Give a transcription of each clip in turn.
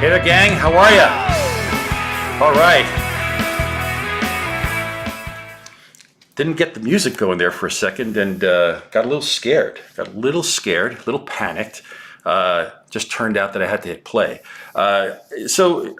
Hey there, gang. How are ya? All right. Didn't get the music going there for a second and got a little scared. A little panicked. Just turned out that I had to hit play. Starting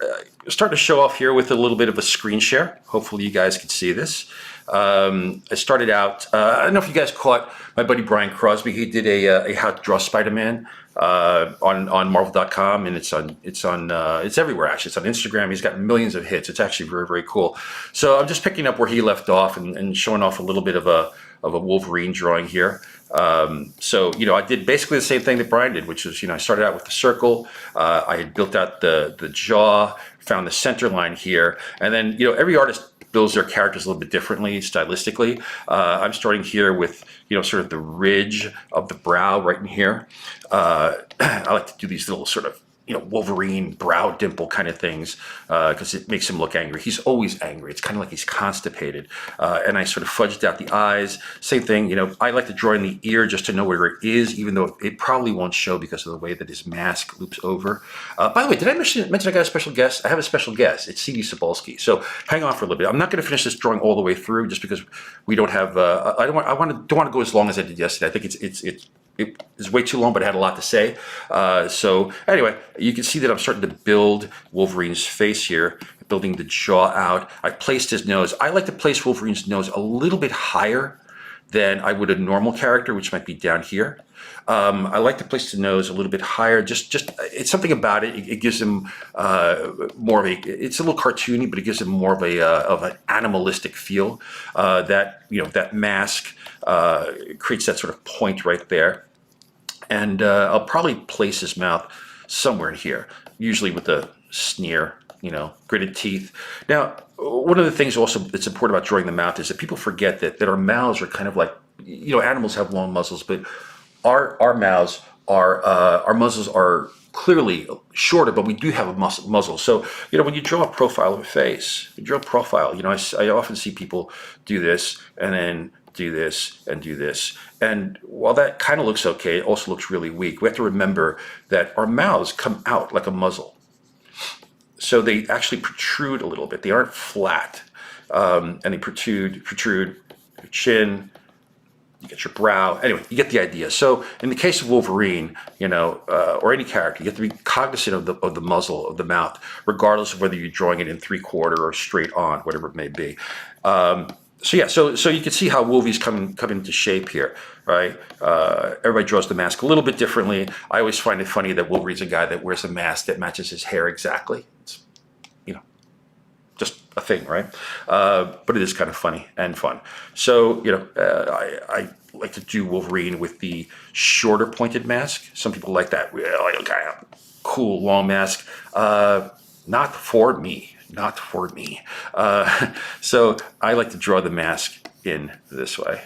to show off here with a little bit of a screen share. Hopefully you guys can see this. I started out, I don't know if you guys caught my buddy Brian Crosby. He did a how to draw Spider-Man on Marvel.com, and it's everywhere actually. It's on Instagram. He's got millions of hits. It's actually very, very cool. So I'm just picking up where he left off and showing off a little bit of a Wolverine drawing here. I did basically the same thing that Brian did, which was, I started out with the circle. I had built out the jaw, found the center line here, and then, every artist builds their characters a little bit differently stylistically. I'm starting here with, sort of the ridge of the brow right in here. I like to do these little sort of, Wolverine brow dimple kind of things because it makes him look angry. He's always angry. It's kind of like he's constipated. And I sort of fudged out the eyes. Same thing, I like to draw in the ear just to know where it is, even though it probably won't show because of the way that his mask loops over. By the way, did I mention I got a special guest? I have a special guest. It's CB Cebulski. So hang on for a little bit. I'm not going to finish this drawing all the way through just because we don't have. I don't want to go as long as I did yesterday. I think it is way too long, but I had a lot to say. So anyway, you can see that I'm starting to build Wolverine's face here, building the jaw out. I placed his nose. I like to place Wolverine's nose a little bit higher than I would a normal character, which might be down here. I like to place the nose a little bit higher. Just it's something about it. It gives him more of a. It's a little cartoony, but it gives him more of an animalistic feel. That mask creates that sort of point right there. And I'll probably place his mouth somewhere in here, usually with a sneer, gritted teeth. Now, one of the things also that's important about drawing the mouth is that people forget that our mouths are kind of like, animals have long muzzles, but our mouths are, our muzzles are clearly shorter, but we do have a muzzle. So, when you draw a profile of a face, you draw a profile, I often see people do this and then do this and do this. And while that kind of looks okay, it also looks really weak. We have to remember that our mouths come out like a muzzle. So they actually protrude a little bit. They aren't flat. And they protrude your chin, you get your brow. Anyway, you get the idea. So in the case of Wolverine, or any character, you have to be cognizant of the muzzle of the mouth, regardless of whether you're drawing it in 3/4 or straight on, whatever it may be. So you can see how Wolvie's come into shape here, right? Everybody draws the mask a little bit differently. I always find it funny that Wolverine's a guy that wears a mask that matches his hair exactly. It's, just a thing, right? But it is kind of funny and fun. So, I like to do Wolverine with the shorter pointed mask. Some people like that, like kind of cool long mask. Not for me. Not for me. So I like to draw the mask in this way,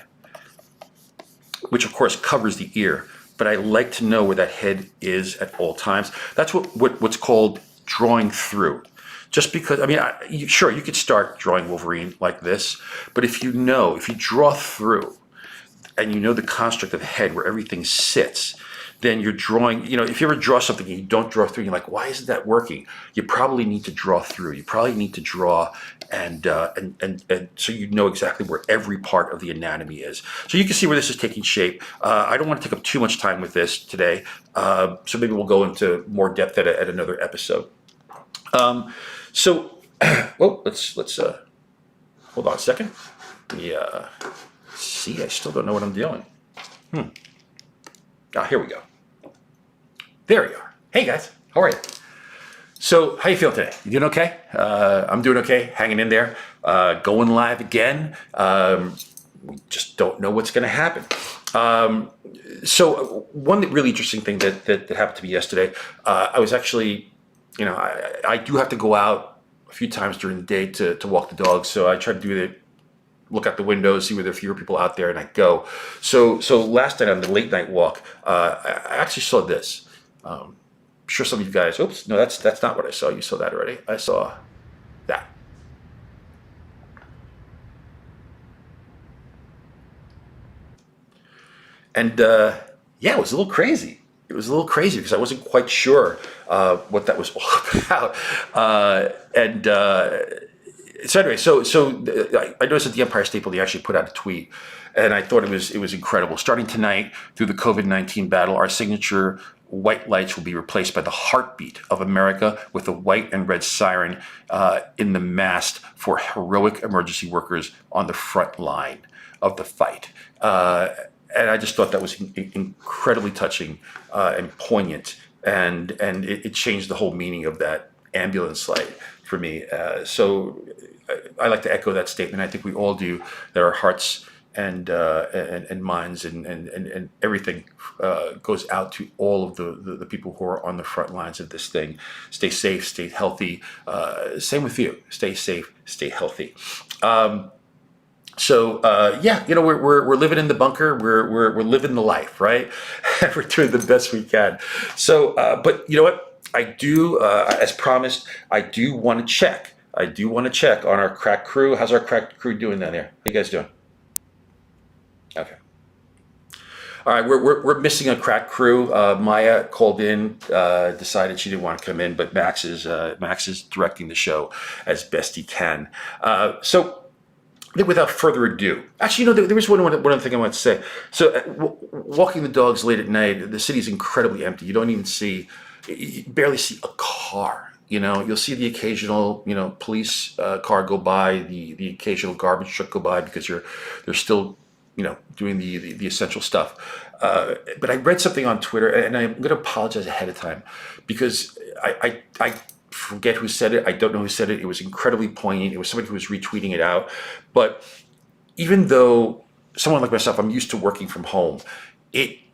which of course covers the ear, but I like to know where that head is at all times. That's what's called drawing through. Just because, sure, you could start drawing Wolverine like this, but if you draw through and you know the construct of the head where everything sits, then you're drawing, if you ever draw something and you don't draw through, you're like, why isn't that working? You probably need to draw through. You probably need to draw and so you know exactly where every part of the anatomy is. So you can see where this is taking shape. I don't want to take up too much time with this today, so maybe we'll go into more depth at another episode. Let's hold on a second. Yeah, see, I still don't know what I'm doing. Here we go. There we are. Hey guys, how are you? So, how you feel today? You doing okay? I'm doing okay, hanging in there. Going live again. We just don't know what's going to happen. So, one really interesting thing that happened to me yesterday, I was actually, I do have to go out a few times during the day to walk the dogs. So I try to do it, look out the window, see where there are fewer people out there, and I go. So last night on the late night walk, I actually saw this. I'm sure some of you guys, oops, no, that's not what I saw. You saw that already. I saw that. And yeah, it was a little crazy. it was a little crazy because I wasn't quite sure what that was all about. And so anyway, I noticed at the Empire State Building they actually put out a tweet, and I thought it was incredible. Starting tonight, through the COVID-19 battle, our signature white lights will be replaced by the heartbeat of America with a white and red siren in the mast for heroic emergency workers on the front line of the fight. And I just thought that was incredibly touching and poignant, and it changed the whole meaning of that ambulance light for me. So I like to echo that statement. I think we all do. That our hearts and minds and everything goes out to all of the people who are on the front lines of this thing. Stay safe, stay healthy. Same with you. Stay safe, stay healthy. Yeah, we're living in the bunker. We're living the life, right? We're doing the best we can. So, but you know what? I do, as promised, I do want to check. I do want to check on our crack crew. How's our crack crew doing down there? How you guys doing? Okay. All right, we're missing a crack crew. Maya called in, decided she didn't want to come in, but Max is directing the show as best he can. Without further ado, actually, there was one other thing I want to say. So, walking the dogs late at night, the city's incredibly empty. You don't even see, you barely see a car. You'll see the occasional, police car go by, the occasional garbage truck go by because they're still, doing the essential stuff. But I read something on Twitter, and I'm going to apologize ahead of time because I forget who said it. I don't know who said it. It was incredibly poignant. It was somebody who was retweeting it out. But even though someone like myself, I'm used to working from home,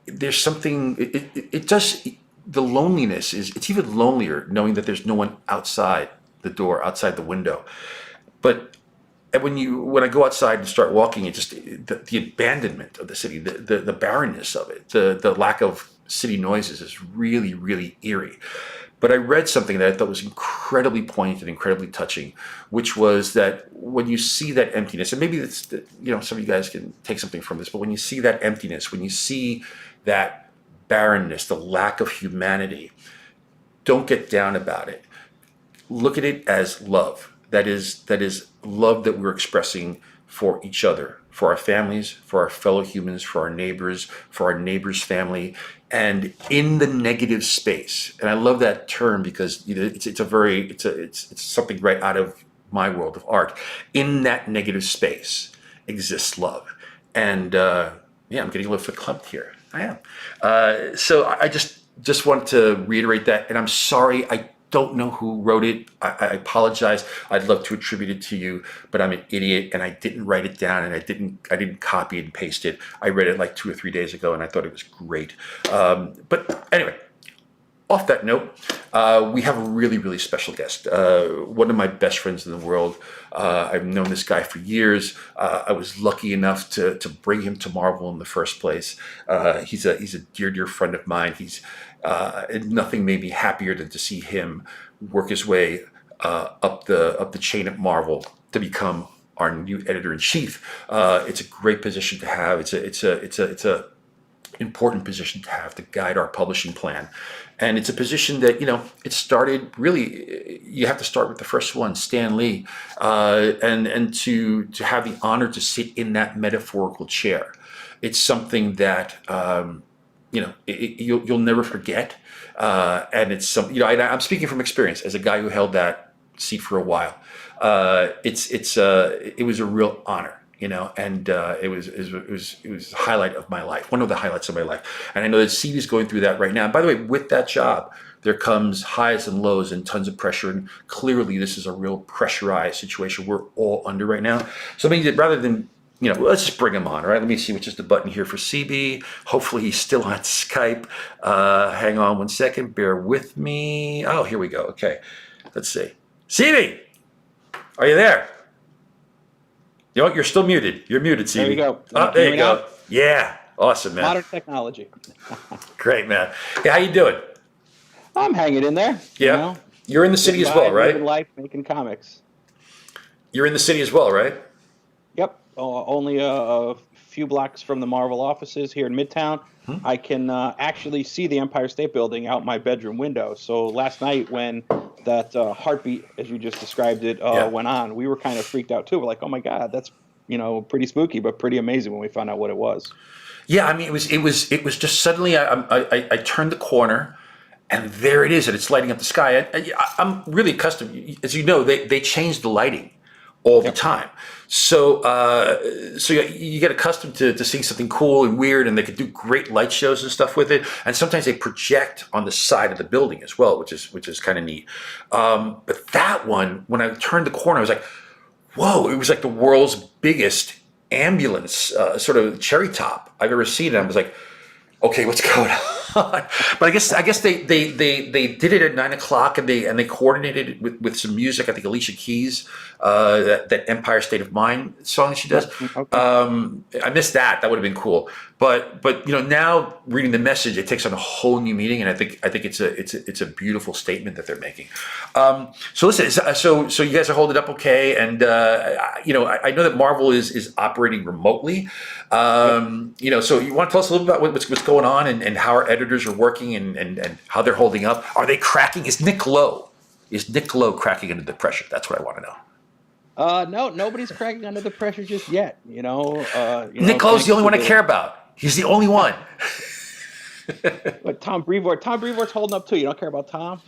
there's something, it does, the loneliness it's even lonelier knowing that there's no one outside the door, outside the window. But when I go outside and start walking, it just, the abandonment of the city, the barrenness of it, the lack of city noises is really, really eerie. But I read something that I thought was incredibly poignant and incredibly touching, which was that when you see that emptiness, and maybe it's, some of you guys can take something from this, but when you see that emptiness, when you see that barrenness, the lack of humanity, don't get down about it. Look at it as love. That is love that we're expressing for each other, for our families, for our fellow humans, for our neighbor's family, and in the negative space. And I love that term because it's something right out of my world of art. In that negative space exists love. And I'm getting a little verklempt here. I am. So I just want to reiterate that. And I'm sorry, I don't know who wrote it. I apologize. I'd love to attribute it to you, but I'm an idiot and I didn't write it down and I didn't copy and paste it. I read it like 2 or 3 days ago and I thought it was great. But anyway, off that note, we have a really, really special guest. One of my best friends in the world. I've known this guy for years. I was lucky enough to bring him to Marvel in the first place. He's a dear friend of mine. And nothing made me happier than to see him work his way up the chain at Marvel to become our new editor-in-chief. It's a great position to have. It's a important position to have to guide our publishing plan. And it's a position that, it started really, you have to start with the first one, Stan Lee, and to have the honor to sit in that metaphorical chair. It's something that, you'll never forget. And it's something, I'm speaking from experience as a guy who held that seat for a while. It was a real honor. And it was a highlight of my life, one of the highlights of my life. And I know that CB is going through that right now. And by the way, with that job, there comes highs and lows and tons of pressure. And clearly, this is a real pressurized situation we're all under right now. So I mean, rather than, let's just bring him on, right? Let me see which is the button here for CB. Hopefully, he's still on Skype. Hang on one second. Bear with me. Oh, here we go. Okay. Let's see. CB, are you there? You're still muted. You're muted, CB. There you go. Oh, there you go. Yeah. Awesome, man. Modern technology. Great, man. Hey, how you doing? I'm hanging in there. Yeah. You're in the city as well, right? Living life, making comics. You're in the city as well, right? Yep. Only a few blocks from the Marvel offices here in Midtown. I can actually see the Empire State Building out my bedroom window. So last night when that heartbeat, as you just described it, went on, we were kind of freaked out too. We're like, oh my God, that's pretty spooky, but pretty amazing when we found out what it was. Yeah, I mean, it was just suddenly I turned the corner, and there it is, and it's lighting up the sky. I'm really accustomed, as you know, they change the lighting all the time. So you get accustomed to seeing something cool and weird, and they could do great light shows and stuff with it. And sometimes they project on the side of the building as well, which is kind of neat. But that one, when I turned the corner, I was like, whoa! It was like the world's biggest ambulance, sort of cherry top I've ever seen. And I was like, okay, what's going on? But I guess they did it at 9 o'clock, and they coordinated it with some music. I think Alicia Keys, that Empire State of Mind song that she does. Okay. I missed that. That would have been cool. But now reading the message, it takes on a whole new meaning, and I think it's a beautiful statement that they're making. So listen, so you guys are holding up okay, and I know that Marvel is operating remotely. So you want to tell us a little bit about what's going on and how our editors are working and how they're holding up? Are they cracking? Is Nick Lowe cracking under the pressure? That's what I want to know. No, nobody's cracking under the pressure just yet. Nick Lowe's the only one I care about. He's the only one. But Tom Brevoort's holding up too. You don't care about Tom?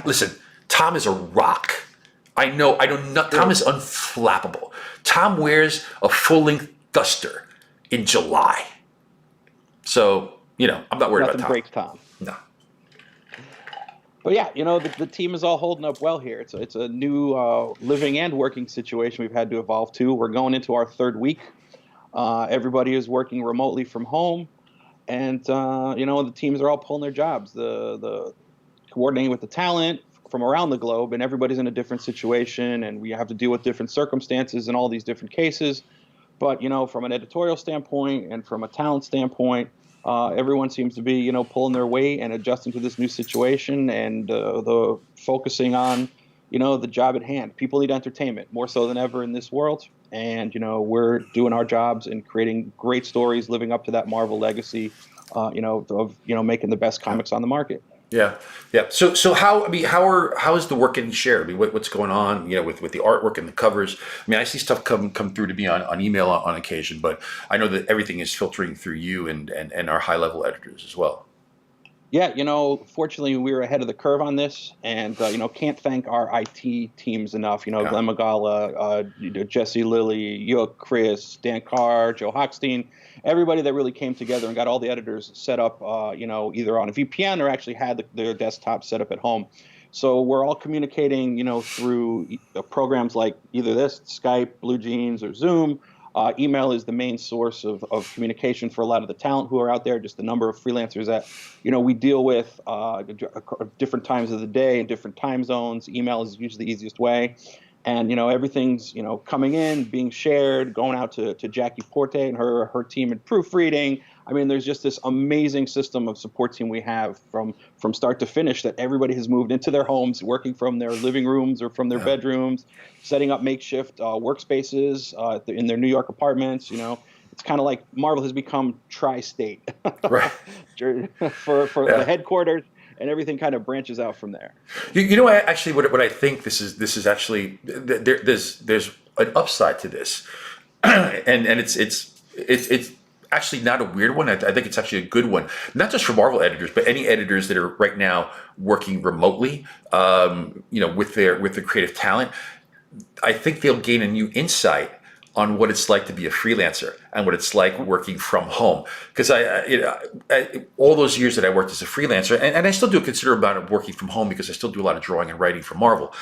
Listen, Tom is a rock. I know. Tom is unflappable. Tom wears a full-length duster in July. So, I'm not worried about Tom. Nothing breaks Tom. No. But yeah, the team is all holding up well here. It's a new living and working situation we've had to evolve to. We're going into our third week. Everybody is working remotely from home, and the teams are all pulling their jobs. The coordinating with the talent from around the globe, and everybody's in a different situation, and we have to deal with different circumstances in all these different cases. But from an editorial standpoint and from a talent standpoint, everyone seems to be pulling their weight and adjusting to this new situation, and the focusing on the job at hand. People need entertainment more so than ever in this world, and we're doing our jobs and creating great stories, living up to that Marvel legacy, of making the best comics on the market. Yeah. So how is the work getting shared? I mean, what's going on? With the artwork and the covers. I mean, I see stuff come through to me on email on occasion, but I know that everything is filtering through you and our high level editors as well. Yeah, fortunately we were ahead of the curve on this, and can't thank our IT teams enough. Glenn Magala, Jesse Lilly, Chris, Dan Carr, Joe Hochstein, everybody that really came together and got all the editors set up, either on a VPN or actually had their desktop set up at home. So we're all communicating, through programs like either this, Skype, Blue Jeans, or Zoom. Email is the main source of communication for a lot of the talent who are out there, just the number of freelancers that, we deal with different times of the day and different time zones. Email is usually the easiest way. And, everything's, coming in, being shared, going out to Jackie Porte and her team in proofreading. I mean, there's just this amazing system of support team we have from start to finish that everybody has moved into their homes, working from their living rooms or from their bedrooms, setting up makeshift workspaces in their New York apartments. It's kind of like Marvel has become tri-state Right. for the headquarters. And everything kind of branches out from there. Actually, what I think this is actually there's an upside to this, and it's actually not a weird one. I think it's actually a good one, not just for Marvel editors, but any editors that are right now working remotely, with their creative talent. I think they'll gain a new insight on what it's like to be a freelancer and what it's like working from home. Because all those years that I worked as a freelancer, and I still do a considerable amount of working from home because I still do a lot of drawing and writing for Marvel.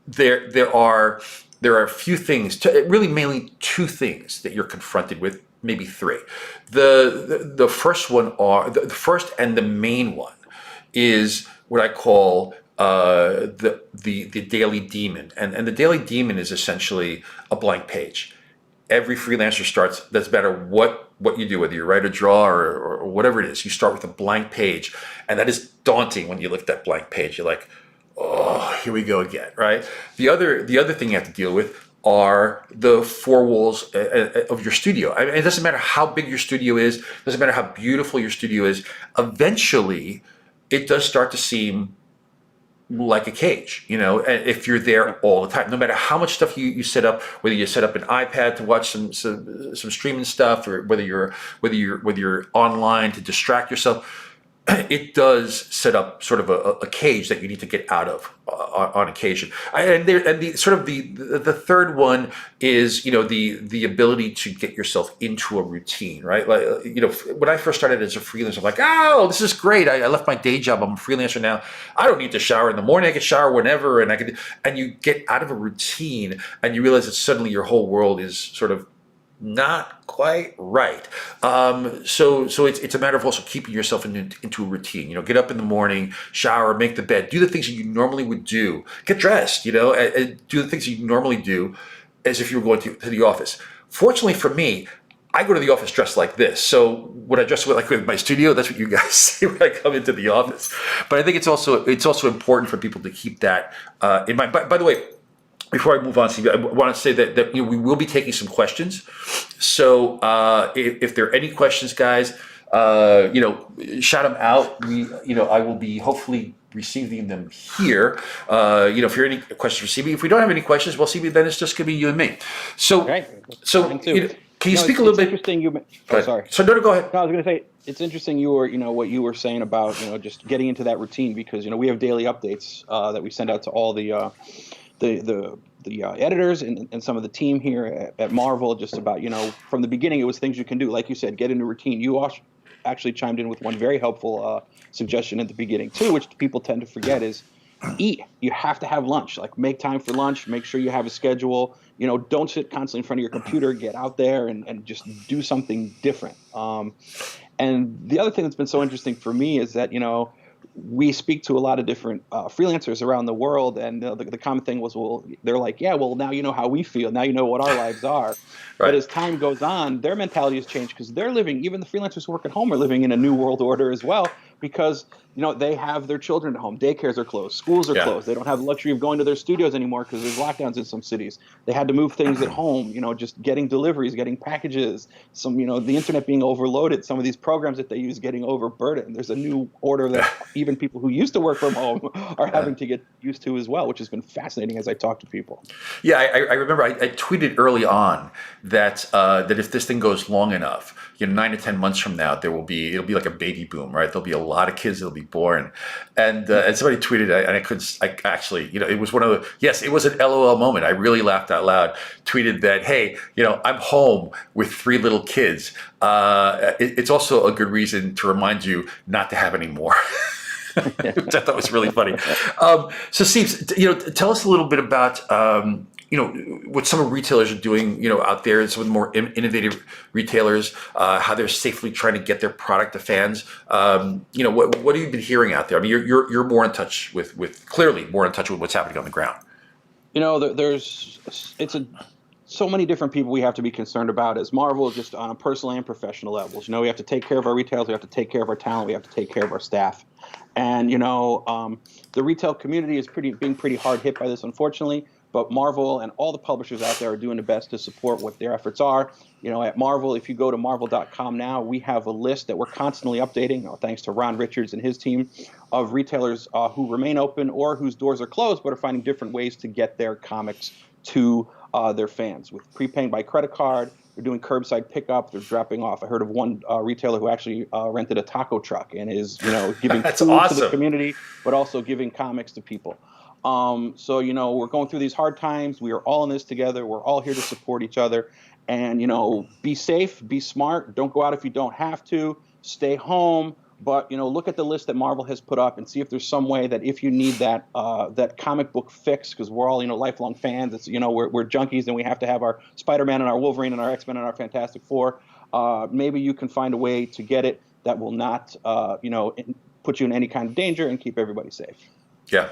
There are a few things, really mainly two things that you're confronted with, maybe three. The first and the main one is what I call the daily demon, and the daily demon is essentially a blank page. Every freelancer starts. Doesn't matter what you do, whether you write or draw or whatever it is. You start with a blank page, and that is daunting when you look at that blank page. You're like, oh, here we go again, right? The other thing you have to deal with are the four walls of your studio. I mean, it doesn't matter how big your studio is, it doesn't matter how beautiful your studio is. Eventually, it does start to seem like a cage, if you're there all the time, no matter how much stuff you set up, whether you set up an iPad to watch some streaming stuff, or whether you're online to distract yourself, it does set up sort of a cage that you need to get out of on occasion. The third one is the ability to get yourself into a routine, right? Like when I first started as a freelancer, I'm like, oh, this is great. I left my day job. I'm a freelancer now. I don't need to shower in the morning. I can shower whenever, and you get out of a routine, and you realize that suddenly your whole world is sort of not quite right. So it's a matter of also keeping yourself into a routine. Get up in the morning, shower, make the bed, do the things that you normally would do, get dressed, and do the things that you normally do as if you were going to the office. Fortunately for me, I go to the office dressed like this. So when I dress with my studio, that's what you guys see when I come into the office. But I think it's also important for people to keep that in mind. By the way, before I move on, CB, I want to say that we will be taking some questions. So if there are any questions, guys, shout them out. I will be hopefully receiving them here. If you're any questions for CB, if we don't have any questions, well, CB, then it's just going to be you and me. So, Right. Can you speak a little bit? Interesting. Sorry. So no, go ahead. No, I was going to say it's interesting. What you were saying about just getting into that routine, because we have daily updates that we send out to all the editors and some of the team here at Marvel, just about, from the beginning, it was things you can do. Like you said, get into routine. You actually chimed in with one very helpful suggestion at the beginning, too, which people tend to forget, is eat. You have to have lunch. Like, make time for lunch. Make sure you have a schedule. Don't sit constantly in front of your computer. Get out there and just do something different. And the other thing that's been so interesting for me is that, we speak to a lot of different freelancers around the world, and the common thing was, well, they're like, yeah, well, now you know how we feel. Now you know what our lives are. Right. But as time goes on, their mentality has changed, because they're living, even the freelancers who work at home are living in a new world order as well, because they have their children at home. Daycares are closed. Schools are closed. They don't have the luxury of going to their studios anymore because there's lockdowns in some cities. They had to move things at home, just getting deliveries, getting packages, the internet being overloaded, some of these programs that they use getting overburdened. There's a new order that even people who used to work from home are having to get used to as well, which has been fascinating as I talk to people. Yeah, I remember I tweeted early on that if this thing goes long enough, 9 to 10 months from now, it'll be like a baby boom, right? There'll be a lot of kids that'll be born, and somebody tweeted, and it was one of the, yes, it was an LOL moment. I really laughed out loud. Tweeted that, hey, I'm home with 3 little kids. It's also a good reason to remind you not to have any more. Which I thought was really funny. So, Steve, tell us a little bit about what some of retailers are doing, out there, and some of the more innovative retailers, how they're safely trying to get their product to fans. What have you been hearing out there? I mean, you're more in touch clearly more in touch with what's happening on the ground. So many different people we have to be concerned about as Marvel, just on a personal and professional levels. We have to take care of our retailers, we have to take care of our talent, we have to take care of our staff. And, the retail community is being pretty hard hit by this, unfortunately. But Marvel and all the publishers out there are doing the best to support what their efforts are. At Marvel, if you go to marvel.com now, we have a list that we're constantly updating, thanks to Ron Richards and his team, of retailers who remain open or whose doors are closed but are finding different ways to get their comics to their fans, with prepaying by credit card. They're doing curbside pickup. They're dropping off. I heard of one retailer who actually rented a taco truck and is, giving That's food awesome. to the community, but also giving comics to people. So, we're going through these hard times. We are all in this together. We're all here to support each other. And, be safe, be smart. Don't go out if you don't have to. Stay home. But, look at the list that Marvel has put up and see if there's some way that if you need that comic book fix, because we're all, lifelong fans. It's, we're junkies, and we have to have our Spider-Man and our Wolverine and our X-Men and our Fantastic Four. Maybe you can find a way to get it that will not, put you in any kind of danger and keep everybody safe. Yeah.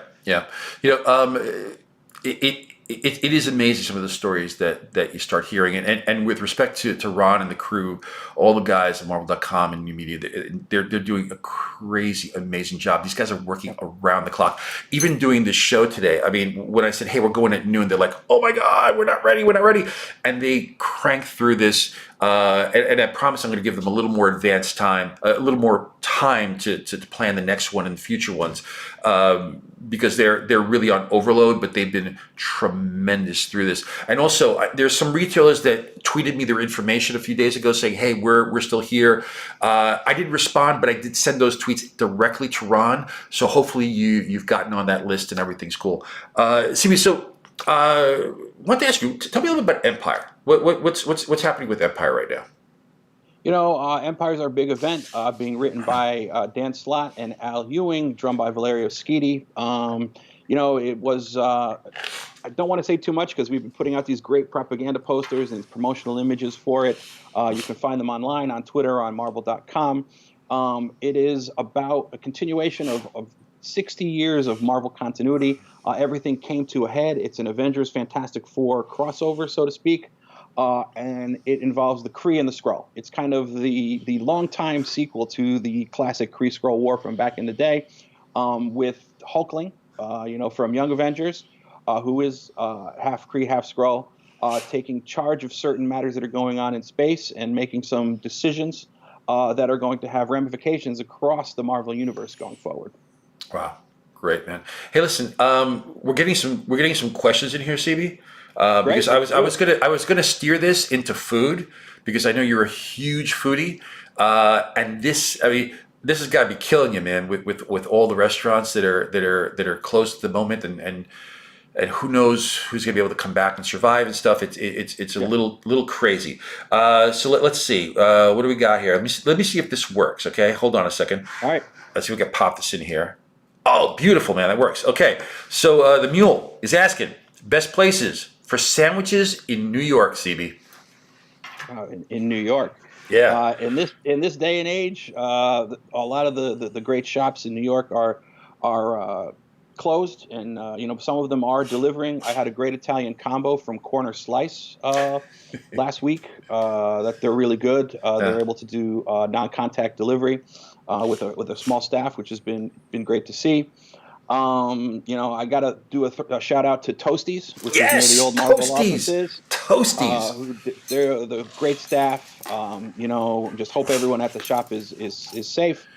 it is amazing some of the stories that you start hearing, and with respect to Ron and the crew, all the guys at Marvel.com and New Media, they're doing a crazy amazing job. These guys are working around the clock, even doing this show today. I mean, when I said, hey, we're going at noon, they're like, oh my god, we're not ready, and they crank through this. And I promise I'm going to give them a little more advanced time, a little more time to plan the next one and future ones, because they're really on overload, but they've been tremendous through this. And also, there's some retailers that tweeted me their information a few days ago saying, hey, we're still here. I didn't respond, but I did send those tweets directly to Ron. So hopefully you've gotten on that list and everything's cool. CB, so I want to ask you, tell me a little bit about Empire. What's happening with Empire right now? Empire's our big event, being written by Dan Slott and Al Ewing, drawn by Valerio Schiti. It was, I don't want to say too much because we've been putting out these great propaganda posters and promotional images for it. You can find them online on Twitter, on Marvel.com. It is about a continuation of 60 years of Marvel continuity. Everything came to a head. It's an Avengers Fantastic Four crossover, so to speak. And it involves the Kree and the Skrull. It's kind of the long-time sequel to the classic Kree-Skrull War from back in the day, with Hulkling, from Young Avengers, who is half Kree, half Skrull, taking charge of certain matters that are going on in space and making some decisions that are going to have ramifications across the Marvel universe going forward. Wow, great, man. Hey, listen, we're getting some questions in here, CB. Because I was gonna steer this into food because I know you're a huge foodie, and this has got to be killing you, man. With all the restaurants that are closed at the moment, and who knows who's gonna be able to come back and survive and stuff. It's a little crazy. So let's see. What do we got here? Let me see if this works. Okay, hold on a second. All right. Let's see if we can pop this in here. Oh, beautiful, man. That works. Okay. So the mule is asking best places for sandwiches in New York, CB. In New York. Yeah. In this day and age, a lot of the great shops in New York are closed, and some of them are delivering. I had a great Italian combo from Corner Slice last week. That they're really good. They're able to do non-contact delivery with a small staff, which has been great to see. I gotta do a shout out to Toasties, which is near the old Marvel offices. Toasties. They're the great staff. Just hope everyone at the shop is safe.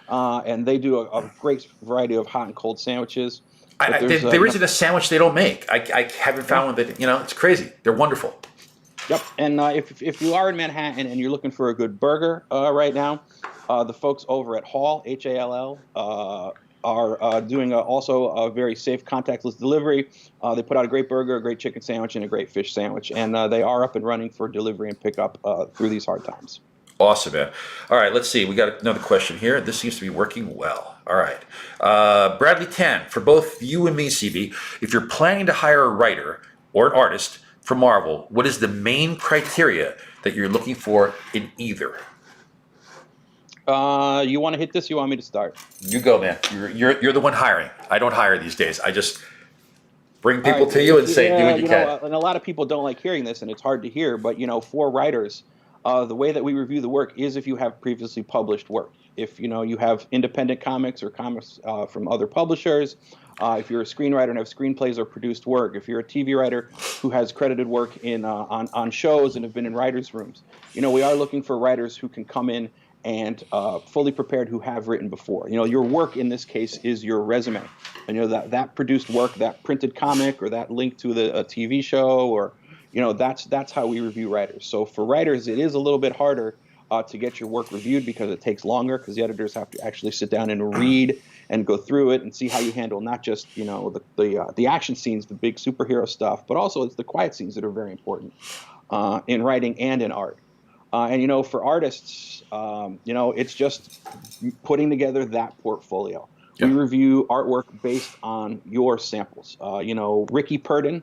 And they do a great variety of hot and cold sandwiches. There isn't a sandwich they don't make. I haven't found one that it's crazy. They're wonderful. Yep. And if you are in Manhattan and you're looking for a good burger right now, the folks over at Hall, HALL, are doing also a very safe contactless delivery. They put out a great burger, a great chicken sandwich, and a great fish sandwich. And they are up and running for delivery and pickup through these hard times. Awesome, man. All right, let's see. We got another question here. This seems to be working well. All right. Bradley Tan, for both you and me, CB, if you're planning to hire a writer or an artist for Marvel, what is the main criteria that you're looking for in either? You want to hit this? You want me to start? You go, man. You're the one hiring. I don't hire these days. I just bring people to you and say, do what you can. And a lot of people don't like hearing this, and it's hard to hear. But for writers, the way that we review the work is if you have previously published work. If you have independent comics or comics from other publishers. If you're a screenwriter and have screenplays or produced work. If you're a TV writer who has credited work in on shows and have been in writers' rooms. We are looking for writers who can come in and fully prepared who have written before. Your work in this case is your resume. And that produced work, that printed comic or that link to a TV show, or that's how we review writers. So for writers, it is a little bit harder to get your work reviewed because it takes longer because the editors have to actually sit down and read and go through it and see how you handle not just the action scenes, the big superhero stuff, but also it's the quiet scenes that are very important in writing and in art. And for artists, it's just putting together that portfolio. Yeah. We review artwork based on your samples. Ricky Purdon,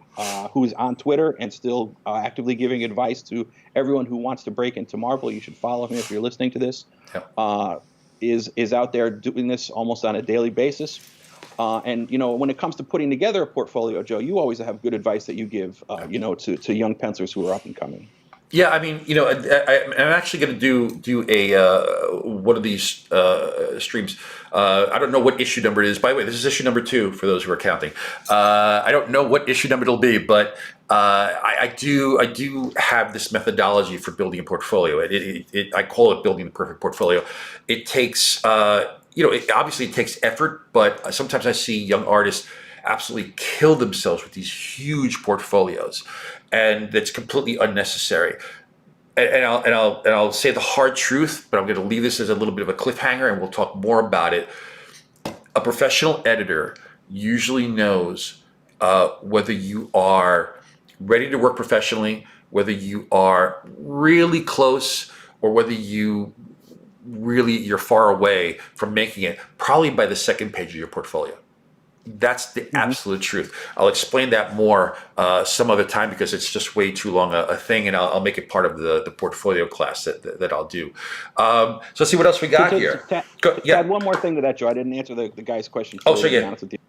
who's on Twitter and still actively giving advice to everyone who wants to break into Marvel. You should follow him if you're listening to this. Yeah. Is out there doing this almost on a daily basis. And when it comes to putting together a portfolio, Joe, you always have good advice that you give, to young pencilers who are up and coming. Yeah, I mean, I'm actually going to do a one of these streams. I don't know what issue number it is. By the way, this is issue number 2 for those who are counting. I don't know what issue number it'll be, but I do have this methodology for building a portfolio. I call it building the perfect portfolio. It takes obviously it takes effort, but sometimes I see young artists absolutely kill themselves with these huge portfolios, and that's completely unnecessary. And I'll say the hard truth, but I'm going to leave this as a little bit of a cliffhanger, and we'll talk more about it. A professional editor usually knows whether you are ready to work professionally, whether you are really close, or whether you're far away from making it, probably by the second page of your portfolio. That's the absolute truth. I'll explain that more some other time, because it's just way too long a thing, and I'll make it part of the portfolio class that I'll do. So let's see what else we got here. Add one more thing to that, Joe. I didn't answer the guy's question. Oh, sure, yeah. To be honest with you.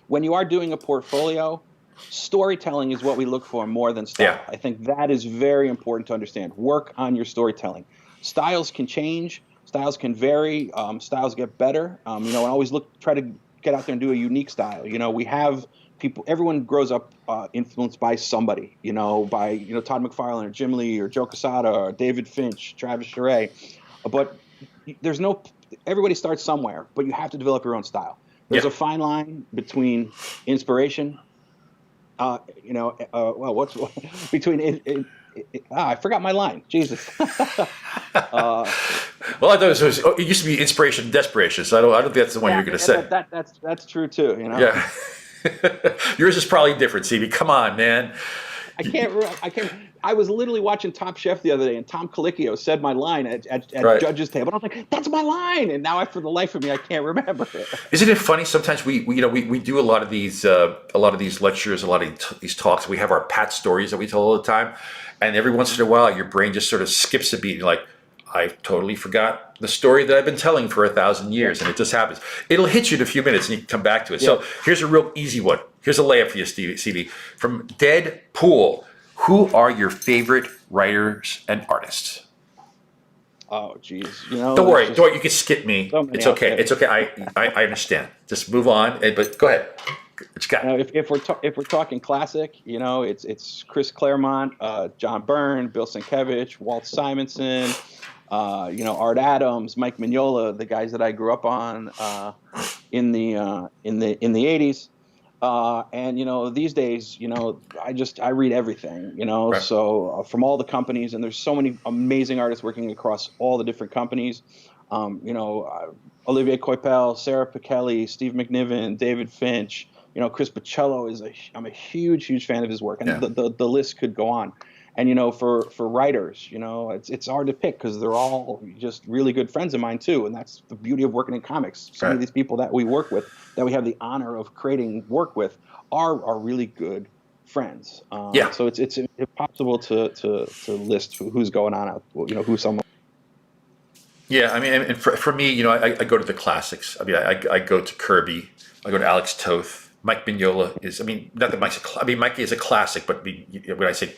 When you are doing a portfolio, storytelling is what we look for more than style. Yeah. I think that is very important to understand. Work on your storytelling. Styles can change. Styles can vary. Styles get better. And always try to get out there and do a unique style. We have people. Everyone grows up influenced by somebody. By Todd McFarlane or Jim Lee or Joe Quesada or David Finch, Travis Charest. But everybody starts somewhere. But you have to develop your own style. There's a fine line between inspiration. What's between I forgot my line. Jesus. Well, I thought it used to be inspiration and desperation, so I don't think that's the one you're going to say. That's true too. Yeah. Yours is probably different, CB. Come on, man. I can't. I was literally watching Top Chef the other day, and Tom Colicchio said my line at judge's table, and I was like, "That's my line!" And now, for the life of me, I can't remember it. Isn't it funny? Sometimes we do a lot of these lectures, a lot of these talks. We have our pat stories that we tell all the time, and every once in a while, your brain just sort of skips a beat. And you're like, I totally forgot the story that I've been telling for 1,000 years, and it just happens. It'll hit you in a few minutes, and you can come back to it. Yeah. So here's a real easy one. Here's a layup for you, CB. From Deadpool, who are your favorite writers and artists? Oh, geez. Don't worry. You can skip me. It's okay. It's okay. I understand. Just move on. But go ahead. What you got? If we're talking classic, it's Chris Claremont, John Byrne, Bill Sienkiewicz, Walt Simonson. Art Adams, Mike Mignola, the guys that I grew up on in the 80s. And these days, I read everything, right. So from all the companies, and there's so many amazing artists working across all the different companies. Olivier Coipel, Sarah Pichelli, Steve McNiven, David Finch, Chris Pacello I'm a huge fan of his work, and the list could go on. And for writers, it's hard to pick, because they're all just really good friends of mine too, and that's the beauty of working in comics. Some of these people that we work with, that we have the honor of creating work with, are really good friends. So it's impossible to list who's going on out, who's someone. Yeah, I mean, and for me, I go to the classics. I mean, I go to Kirby, I go to Alex Toth, Mike Mignola is. I mean, not that Mike is a classic, but when I say,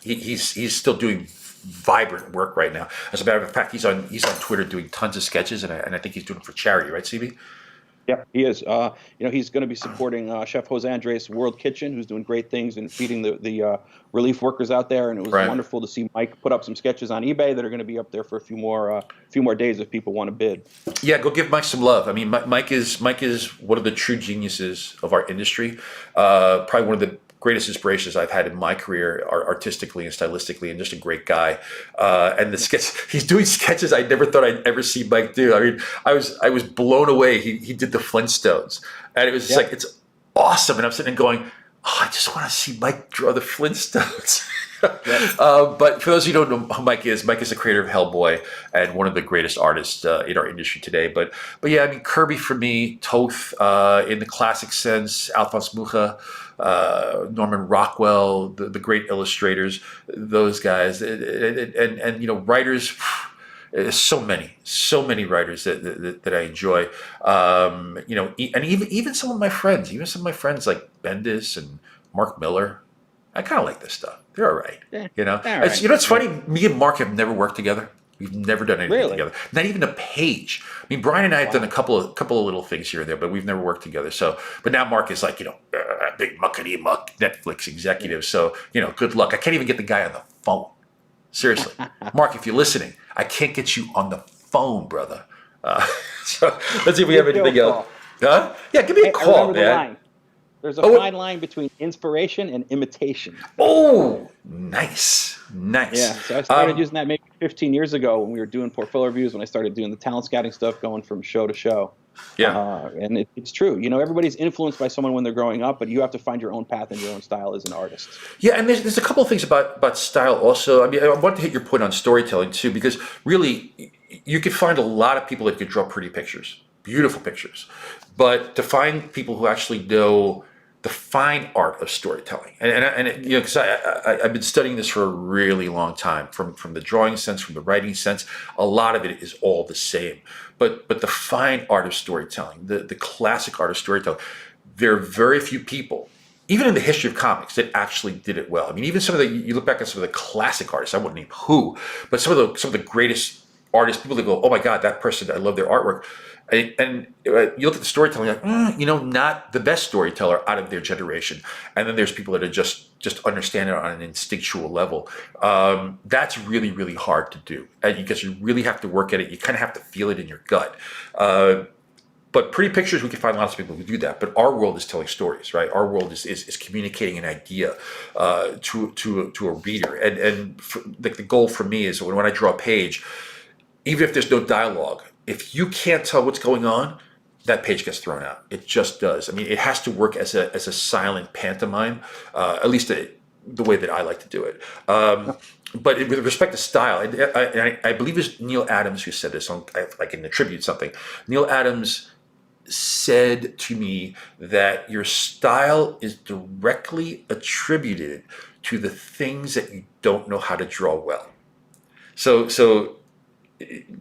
he's still doing vibrant work right now. As a matter of fact, he's on Twitter doing tons of sketches, and I think he's doing it for charity, right, CB? Yeah, he is. He's going to be supporting Chef Jose Andres' World Kitchen, who's doing great things and feeding the relief workers out there. And it was wonderful to see Mike put up some sketches on eBay that are going to be up there for a few more days if people want to bid. Yeah, go give Mike some love. I mean, Mike is one of the true geniuses of our industry. Probably one of the greatest inspirations I've had in my career, artistically and stylistically, and just a great guy. And the sketch, he's doing sketches I never thought I'd ever see Mike do. I mean, I was blown away. He did the Flintstones, and it was just like, it's awesome. And I'm sitting there going, I just want to see Mike draw the Flintstones. But for those of you who don't know who Mike is the creator of Hellboy and one of the greatest artists in our industry today. But yeah, I mean, Kirby for me, Toth in the classic sense, Alphonse Mucha, Norman Rockwell, the great illustrators, those guys, and writers. There's so many writers that I enjoy. And even some of my friends like Bendis and Mark Miller. I kind of like this stuff. They're all right. Yeah, all It's right. it's funny. Me and Mark have never worked together. We've never done anything Really? together. Not even a page. I mean, Brian and I have done a Wow. couple of little things here and there, but we've never worked together. So, but now Mark is like, big muckety muck Netflix executive. So, good luck. I can't even get the guy on the phone. Seriously, Mark, if you're listening, I can't get you on the phone, brother. Uh, so let's see if we have Give Joe a anything else. call. Huh? Yeah, give me a Hey, I call, remember the man. line. There's a Oh, fine line between inspiration and imitation. oh, nice, Yeah, nice. so I started using that maybe 15 years ago when we were doing portfolio reviews, when I started doing the talent scouting stuff, going from show to show. Yeah. And it's true. Everybody's influenced by someone when they're growing up, but you have to find your own path and your own style as an artist. Yeah, and there's a couple of things about style also. I mean, I want to hit your point on storytelling too, because really, you could find a lot of people that could draw pretty pictures, beautiful pictures, but to find people who actually know the fine art of storytelling, because I've been studying this for a really long time, from the drawing sense, from the writing sense, a lot of it is all the same, but the fine art of storytelling, the classic art of storytelling, there are very few people even in the history of comics, that actually did it well. I mean, even some of you look back at some of the classic artists. I wouldn't name who, but some of the greatest artists, people that go, oh my God, that person, I love their artwork. And you look at the storytelling, like, not the best storyteller out of their generation. And then there's people that are just understand it on an instinctual level. That's really, really hard to do. And because you really have to work at it. You kind of have to feel it in your gut. But pretty pictures, we can find lots of people who do that. But our world is telling stories, right? Our world is communicating an idea to a reader. And the goal for me is when I draw a page, even if there's no dialogue, if you can't tell what's going on, that page gets thrown out. It just does. I mean, it has to work as a silent pantomime, at least the way that I like to do it. But with respect to style, I believe it's Neil Adams who said this. I can attribute something. Neil Adams said to me that your style is directly attributed to the things that you don't know how to draw well. So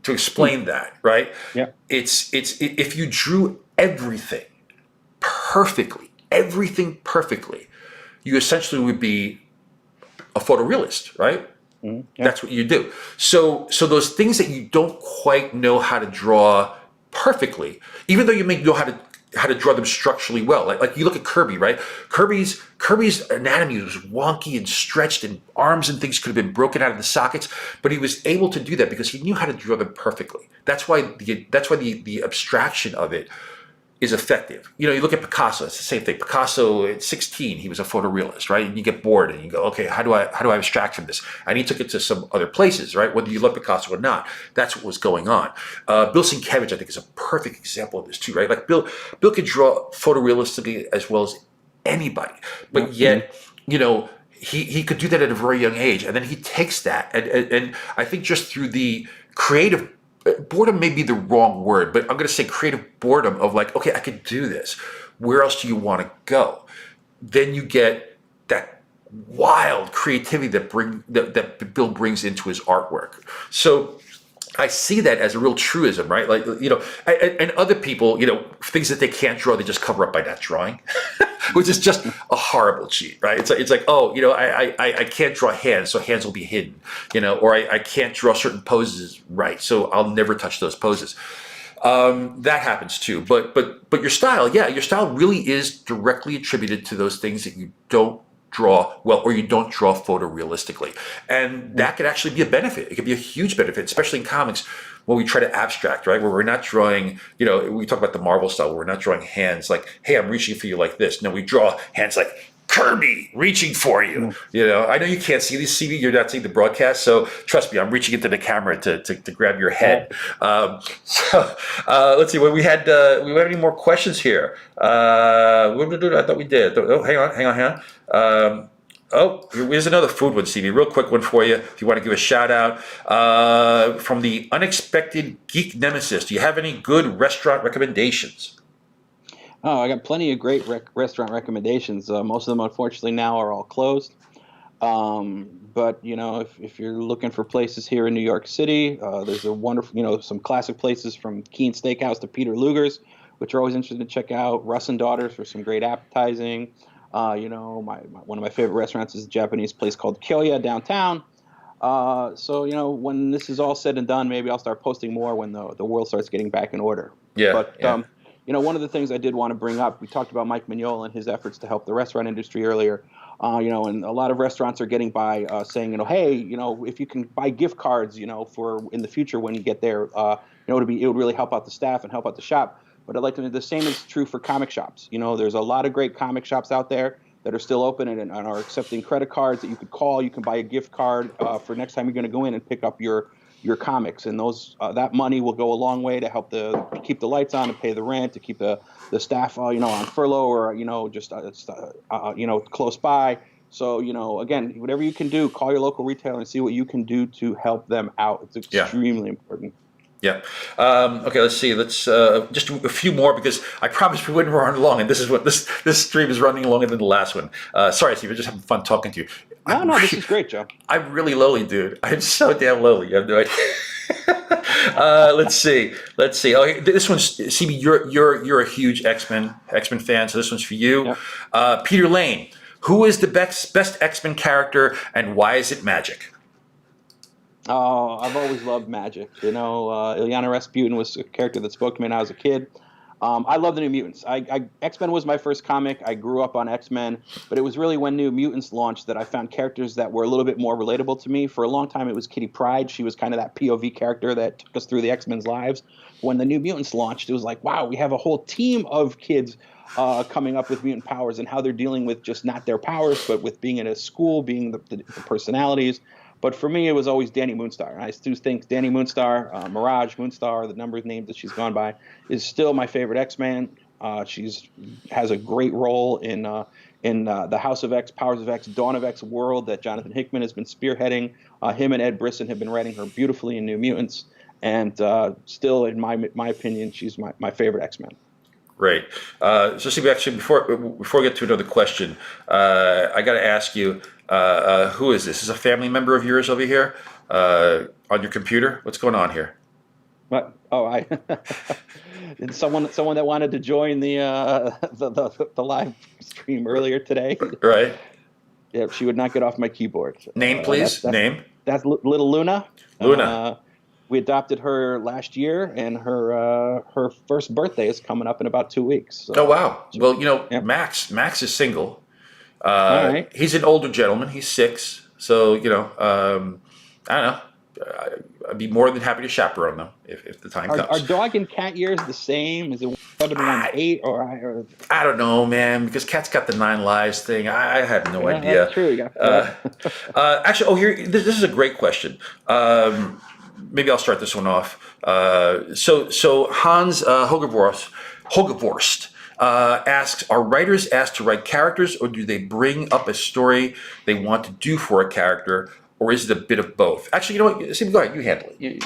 to explain that, right? Yeah. It's if you drew everything perfectly, you essentially would be a photorealist, right? Yeah. That's what you do. So those things that you don't quite know how to draw perfectly, even though you may know how to draw them structurally well. Like you look at Kirby, right? Kirby's anatomy was wonky and stretched, and arms and things could have been broken out of the sockets, but he was able to do that because he knew how to draw them perfectly. That's why the abstraction of it is effective. You look at Picasso, it's the same thing. Picasso at 16, he was a photorealist, right? And you get bored and you go, okay, how do I abstract from this? And he took it to some other places, right? Whether you love Picasso or not, that's what was going on. Bill Sienkiewicz, I think, is a perfect example of this too, right? Like Bill could draw photorealistically as well as anybody, but yet, he could do that at a very young age. And then he takes that and I think just through the creative boredom may be the wrong word, but I'm going to say creative boredom of like, okay, I could do this. Where else do you want to go? Then you get that wild creativity that Bill brings into his artwork. So I see that as a real truism, right? Like, and other people, things that they can't draw, they just cover up by not drawing, which is just a horrible cheat, right? It's like, oh, I can't draw hands, so hands will be hidden, or I can't draw certain poses right, so I'll never touch those poses. That happens too. But your style, your style really is directly attributed to those things that you don't draw well or you don't draw photorealistically, and that could actually be a benefit. It could be a huge benefit, especially in comics when we try to abstract, right? Where we're not drawing, we talk about the Marvel style where we're not drawing hands like, hey, I'm reaching for you like this. No, we draw hands like Kirby reaching for you. I know you can't see these, CB, you're not seeing the broadcast, so trust me, I'm reaching into the camera to grab your head. Let's see, we have any more questions here? I thought we did. Oh, hang on. Here's another food one, CB. Real quick one for you, if you want to give a shout out. From the Unexpected Geek Nemesis, do you have any good restaurant recommendations? Oh, I got plenty of great restaurant recommendations. Most of them, unfortunately, now are all closed. But if you're looking for places here in New York City, there's a wonderful, some classic places from Keen Steakhouse to Peter Luger's, which are always interesting to check out. Russ and Daughters for some great appetizing. One of my favorite restaurants is a Japanese place called Kyoya downtown. So when this is all said and done, maybe I'll start posting more when the world starts getting back in order. Yeah, But yeah. one of the things I did want to bring up, we talked about Mike Mignola and his efforts to help the restaurant industry earlier. And a lot of restaurants are getting by saying, hey, if you can buy gift cards, for in the future when you get there, it would really help out the staff and help out the shop. But I'd like to. The same is true for comic shops. There's a lot of great comic shops out there that are still open and are accepting credit cards that you could call. You can buy a gift card for next time you're going to go in and pick up your comics, and those that money will go a long way to help keep the lights on and pay the rent, to keep the staff on furlough or just close by. So again, whatever you can do, call your local retailer and see what you can do to help them out. It's extremely important. Yeah. Okay. Let's see. Let's just a few more because I promised we wouldn't run long, and this is what this stream is running longer than the last one. Sorry, Steve. We're just having fun talking to you. No, this is great, Joe. I'm really lowly, dude. I'm so damn lowly. You have no idea. Let's see. Oh, this one's CB. You're a huge X-Men fan, so this one's for you. Yep. Peter Lane. Who is the best X-Men character, and why is it Magic? Oh, I've always loved Magic. Illyana Rasputin was a character that spoke to me when I was a kid. I love the New Mutants. X-Men was my first comic. I grew up on X-Men, but it was really when New Mutants launched that I found characters that were a little bit more relatable to me. For a long time, it was Kitty Pryde. She was kind of that POV character that took us through the X-Men's lives. When the New Mutants launched, it was like, wow, we have a whole team of kids coming up with mutant powers and how they're dealing with just not their powers, but with being in a school, being the personalities. But for me, it was always Danny Moonstar. And I still think Danny Moonstar, Mirage Moonstar, the number of names that she's gone by, is still my favorite X-Man. She's has a great role in the House of X, Powers of X, Dawn of X world that Jonathan Hickman has been spearheading. Him and Ed Brisson have been writing her beautifully in New Mutants. And still, in my opinion, she's my favorite X-Men. Right. So, CB, actually, before we get to another question, I got to ask you, who is this? Is a family member of yours over here on your computer? What's going on here? What? Oh, it's someone that wanted to join the live stream earlier today. Right. Yeah, she would not get off my keyboard. Name, please. Name. That's little Luna. Luna. We adopted her last year, and her first birthday is coming up in about 2 weeks. So. Oh, wow. Well, Yep. Max is single. All right. He's an older gentleman. He's 6. So, I don't know. I'd be more than happy to chaperone them if the time comes. Are dog and cat years the same? Is it 7 to 1 8 or? I don't know, man, because cat's got the 9 lives thing. I have no idea. That's true. Actually, here, this is a great question. Maybe I'll start this one off. So Hans Hogevorst asks, are writers asked to write characters, or do they bring up a story they want to do for a character, or is it a bit of both? Actually, you know what? Steve, go ahead. You handle it.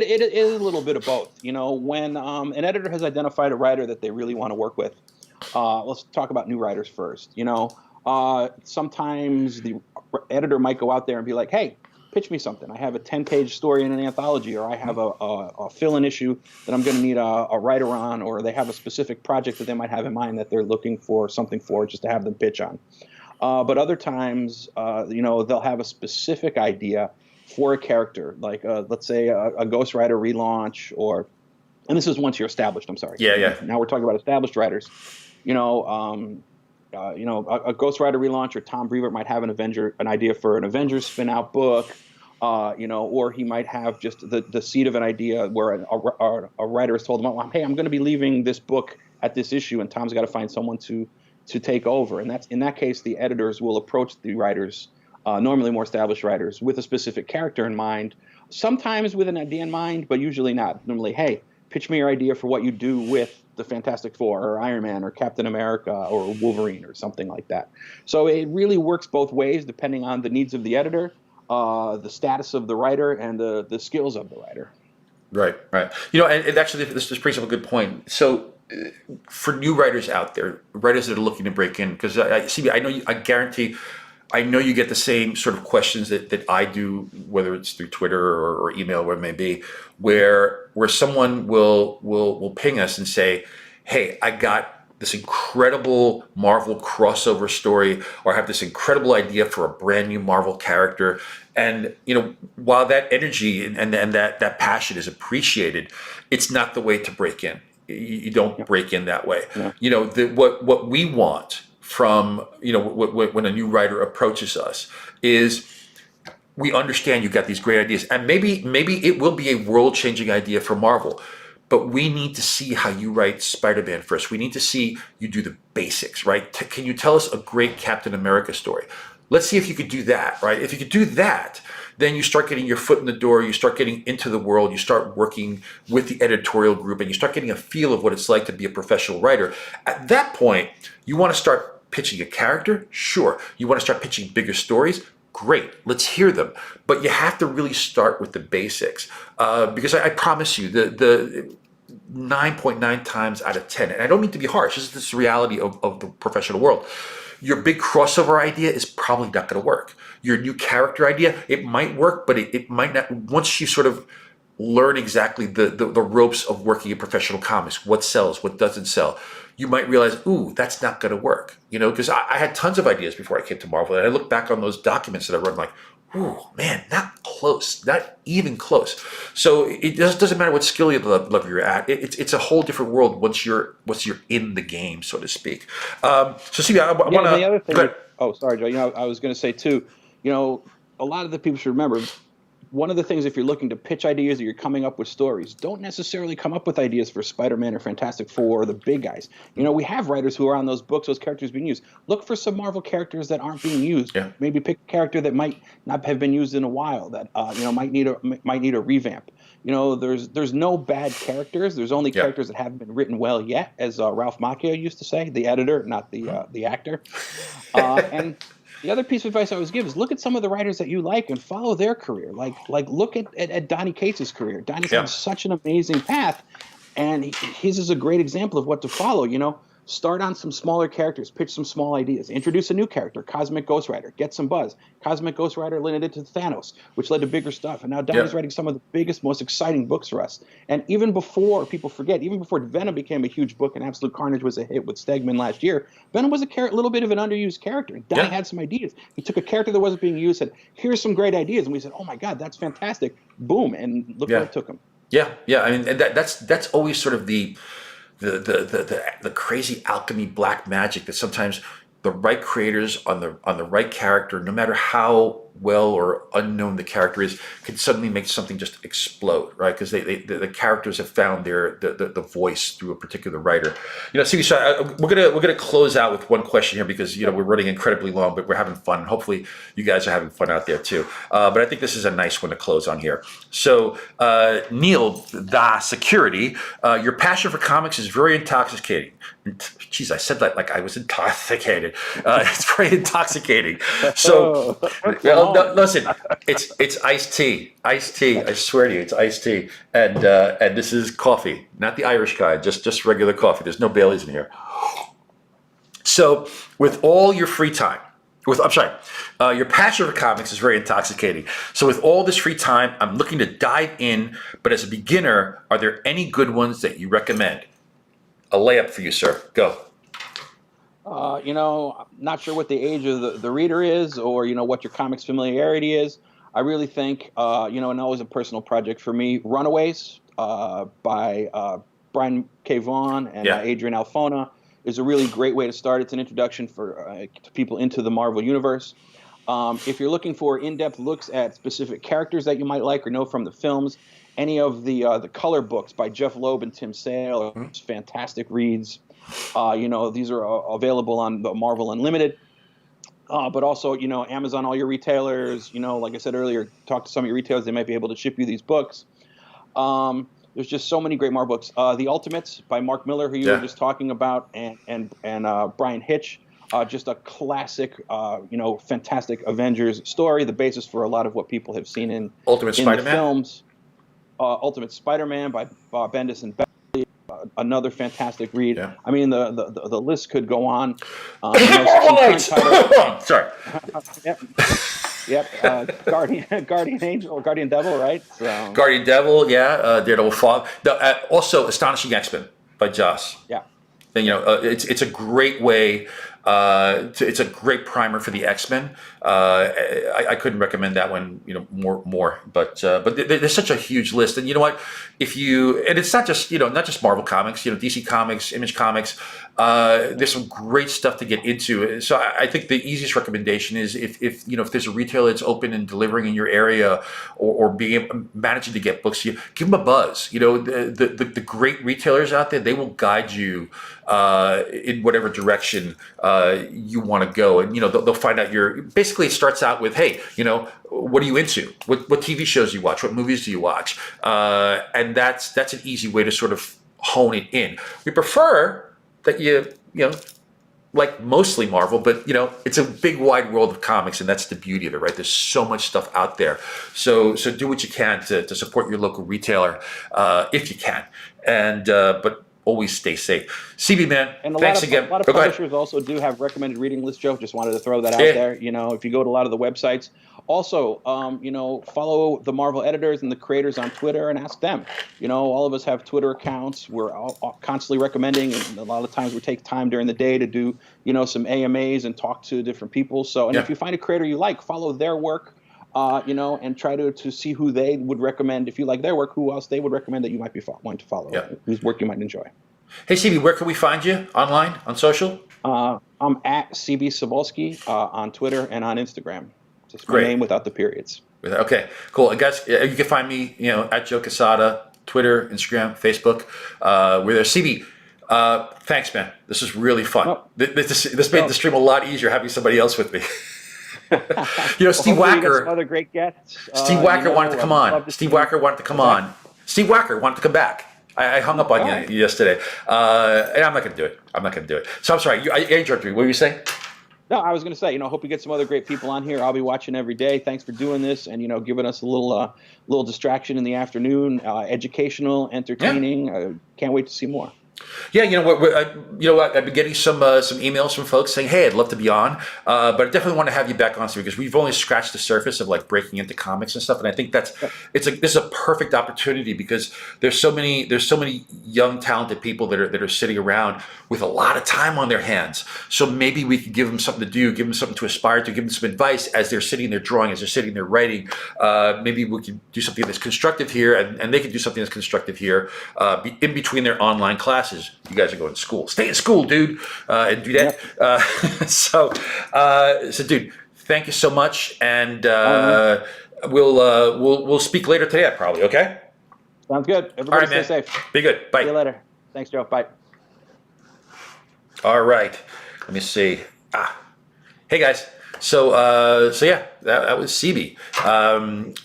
It is a little bit of both. When an editor has identified a writer that they really want to work with, let's talk about new writers first. Sometimes the editor might go out there and be like, hey, pitch me something. I have a 10-page story in an anthology, or I have a fill-in issue that I'm going to need a writer on, or they have a specific project that they might have in mind that they're looking for something for, just to have them pitch on. But other times, they'll have a specific idea for a character, like let's say a Ghost Rider relaunch, and this is once you're established. I'm sorry. Yeah. Now we're talking about established writers. A Ghost Rider relaunch, or Tom Brevoort might have an idea for an Avengers spin-out book, or he might have just the seed of an idea where a writer has told him, well, hey, I'm going to be leaving this book at this issue, and Tom's got to find someone to take over. And in that case, the editors will approach the writers, normally more established writers, with a specific character in mind, sometimes with an idea in mind, but usually not. Normally, hey, pitch me your idea for what you do with the Fantastic Four, or Iron Man, or Captain America, or Wolverine, or something like that. So it really works both ways, depending on the needs of the editor, the status of the writer, and the skills of the writer. Right. And actually, this brings up a good point. So, for new writers out there, writers that are looking to break in, because I guarantee I know you get the same sort of questions that I do, whether it's through Twitter or email, whatever it may be, where someone will ping us and say, "Hey, I got this incredible Marvel crossover story, or I have this incredible idea for a brand new Marvel character." And while that energy and that passion is appreciated, it's not the way to break in. You don't break in that way. What we want from when a new writer approaches us is, we understand you got these great ideas, and maybe it will be a world-changing idea for Marvel, but we need to see how you write Spider-Man first. We need to see you do the basics, right? Can you tell us a great Captain America story? Let's see if you could do that, right? If you could do that, then you start getting your foot in the door, you start getting into the world, you start working with the editorial group, and you start getting a feel of what it's like to be a professional writer. At that point, you want to start pitching a character? Sure. You want to start pitching bigger stories? Great, let's hear them. But you have to really start with the basics, because I promise you, the 9.9 times out of 10, and I don't mean to be harsh, this is the reality of the professional world, your big crossover idea is probably not going to work. Your new character idea, it might work, but it might not. Once you sort of learn exactly the ropes of working in professional comics, what sells, what doesn't sell, you might realize, ooh, that's not going to work. Because I had tons of ideas before I came to Marvel, and I look back on those documents that I wrote, I'm like, ooh, man, not close, not even close. So it doesn't matter what skill level you're at. It's a whole different world once you're in the game, so to speak. So CB, I want to. The other thing. Oh, sorry, Joe. I was going to say too. A lot of the people should remember. One of the things, if you're looking to pitch ideas or you're coming up with stories, don't necessarily come up with ideas for Spider-Man or Fantastic Four or the big guys. We have writers who are on those books, those characters being used. Look for some Marvel characters that aren't being used. Yeah. Maybe pick a character that might not have been used in a while, that might need a revamp. There's no bad characters. There's only characters that haven't been written well yet, as Ralph Macchio used to say, the editor, not the actor. And the other piece of advice I always give is look at some of the writers that you like and follow their career. Like look at Donny Cates' career. Donny's had such an amazing path, and his is a great example of what to follow. Start on some smaller characters, pitch some small ideas, introduce a new character, Cosmic Ghost Rider, get some buzz. Cosmic Ghost Rider led into Thanos, which led to bigger stuff. And now Donny's writing some of the biggest, most exciting books for us. And even before people forget, even before Venom became a huge book and Absolute Carnage was a hit with Stegman last year, Venom was a little bit of an underused character. And Donny had some ideas. He took a character that wasn't being used, said, here's some great ideas. And we said, oh my God, that's fantastic. Boom. And look where it took him. Yeah. I mean, and that's always sort of the crazy alchemy, black magic, that sometimes the right creators on the right character, no matter how well or unknown the character is, can suddenly make something just explode, right? Because the characters have found the voice through a particular writer. CB, so we're gonna close out with one question here, because we're running incredibly long, but we're having fun. Hopefully, you guys are having fun out there too. But I think this is a nice one to close on here. So Neil, the security, your passion for comics is very intoxicating. Geez, I said that like I was intoxicated. It's very intoxicating. So. No, listen, it's iced tea. Iced tea. I swear to you, it's iced tea. And this is coffee, not the Irish kind, just regular coffee. There's no Baileys in here. So, with all your free time, your passion for comics is very intoxicating. So, with all this free time, I'm looking to dive in. But as a beginner, are there any good ones that you recommend? A layup for you, sir. Go. Not sure what the age of the reader is, or, what your comics familiarity is. I really think, and always a personal project for me, Runaways by Brian K. Vaughan and Adrian Alfona is a really great way to start. It's an introduction to people into the Marvel Universe. If you're looking for in-depth looks at specific characters that you might like or know from the films, any of the color books by Jeff Loeb and Tim Sale are fantastic reads. These are available on the Marvel Unlimited, but also, Amazon, all your retailers, like I said earlier, talk to some of your retailers. They might be able to ship you these books. There's just so many great Marvel books. The Ultimates by Mark Miller, who you were just talking about, and Brian Hitch, just a classic, fantastic Avengers story, the basis for a lot of what people have seen in the films. Ultimate Spider-Man by Bendis and Beck. another fantastic read. Yeah. I mean, the list could go on. Marvel Knights! Sorry. Yep. Yep. Guardian Angel or Guardian Devil, right? So, Guardian Devil, yeah. Daredevil Fall. Also, Astonishing X-Men by Joss. yeah. And, it's a great way. It's a great primer for the X-Men. I couldn't recommend that one, more. But there's such a huge list, and you know what? And it's not just Marvel Comics, DC Comics, Image Comics. There's some great stuff to get into. So I think the easiest recommendation is if there's a retailer that's open and delivering in your area, or managing to get books, give them a buzz. The great retailers out there, they will guide you in whatever direction you want to go, and they'll find out basically it starts out with, hey, what are you into? What TV shows do you watch? What movies do you watch? And that's an easy way to sort of hone it in. We prefer that you like mostly Marvel, but it's a big wide world of comics, and that's the beauty of it, right? There's so much stuff out there. So do what you can to support your local retailer, if you can, and but always stay safe. CB, man, and thanks again. A lot of publishers also do have recommended reading lists, Joe. Just wanted to throw that out there. If you go to a lot of the websites. Also, follow the Marvel editors and the creators on Twitter and ask them. All of us have Twitter accounts. We're all constantly recommending, and a lot of times we take time during the day to do, some AMAs and talk to different people. So, and if you find a creator you like, follow their work. And try to see who they would recommend. If you like their work, who else they would recommend that you might be wanting to follow, whose work you might enjoy. Hey, CB, where can we find you online, on social? I'm at CB Cebulski on Twitter and on Instagram. Just my name without the periods. Okay, cool. Guys, you can find me, at Joe Quesada, Twitter, Instagram, Facebook. We're there. CB, thanks, man. This was really fun. Oh. This made the stream a lot easier having somebody else with me. Steve Wacker. Other great guests. Steve Wacker wanted to come on. Steve Wacker wanted to come on. Steve Wacker wanted to come back. I hung up on you yesterday, and I'm not going to do it. So I'm sorry. I interrupted you. What were you saying? No, I was going to say, hope we get some other great people on here. I'll be watching every day. Thanks for doing this and, giving us a little distraction in the afternoon, educational, entertaining. Can't wait to see more. Yeah, I've been getting some emails from folks saying, "Hey, I'd love to be on," but I definitely want to have you back on because we've only scratched the surface of like breaking into comics and stuff. And I think this is a perfect opportunity because there's so many young talented people that are sitting around with a lot of time on their hands. So maybe we could give them something to do, give them something to aspire to, give them some advice as they're sitting there drawing, as they're sitting there writing. Maybe we can do something that's constructive here, and they can do something that's constructive here in between their online classes. You guys are going to school. Stay in school, dude, and do that. Yep. So, dude, thank you so much, and we'll speak later today, probably. Okay. Sounds good. Everybody, stay safe. Be good. Bye. See you later. Thanks, Joe. Bye. All right. Let me see. Hey guys. So yeah, that was CB.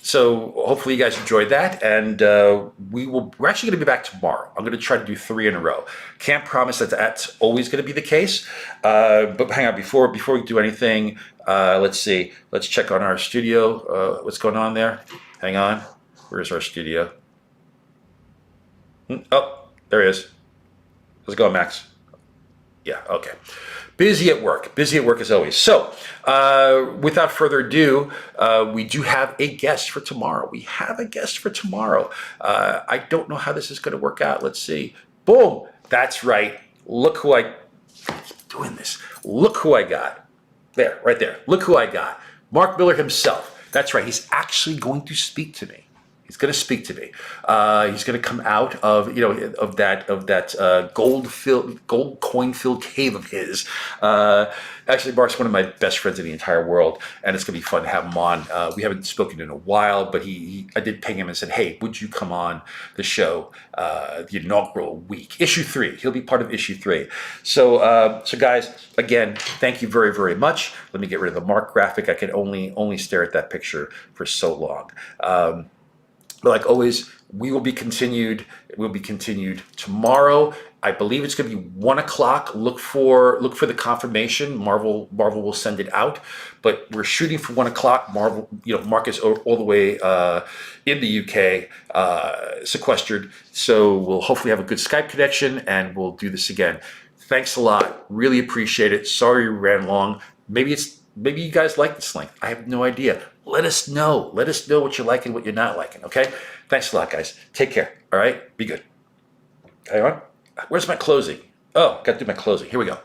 So hopefully you guys enjoyed that, and we're actually going to be back tomorrow. I'm going to try to do 3 in a row. Can't promise that that's always going to be the case, but hang on, before we do anything, let's see. Let's check on our studio. What's going on there? Hang on. Where's our studio? Oh, there he is. How's it going, Max? Yeah, okay. Busy at work as always. So, without further ado, we do have a guest for tomorrow. I don't know how this is going to work out. Let's see. Boom. That's right. Look who I got. There, right there. Look who I got. Mark Miller himself. That's right. He's actually going to speak to me. He's going to speak to me. He's going to come out of that gold coin filled cave of his. Actually, Mark's one of my best friends in the entire world, and it's going to be fun to have him on. We haven't spoken in a while, but I did ping him and said, "Hey, would you come on the show? The inaugural week, issue 3. He'll be part of issue 3." So guys, again, thank you very, very much. Let me get rid of the Mark graphic. I can only stare at that picture for so long. But like always, we will be continued. It will be continued tomorrow. I believe it's going to be 1 o'clock. Look for the confirmation. Marvel will send it out, but we're shooting for 1 o'clock. Marvel, Marcus all the way in the UK, sequestered. So we'll hopefully have a good Skype connection, and we'll do this again. Thanks a lot. Really appreciate it. Sorry we ran long. Maybe you guys like this length. I have no idea. Let us know. Let us know what you're liking, what you're not liking. Okay. Thanks a lot, guys. Take care. All right. Be good. Hang on. Where's my closing? Oh, got to do my closing. Here we go.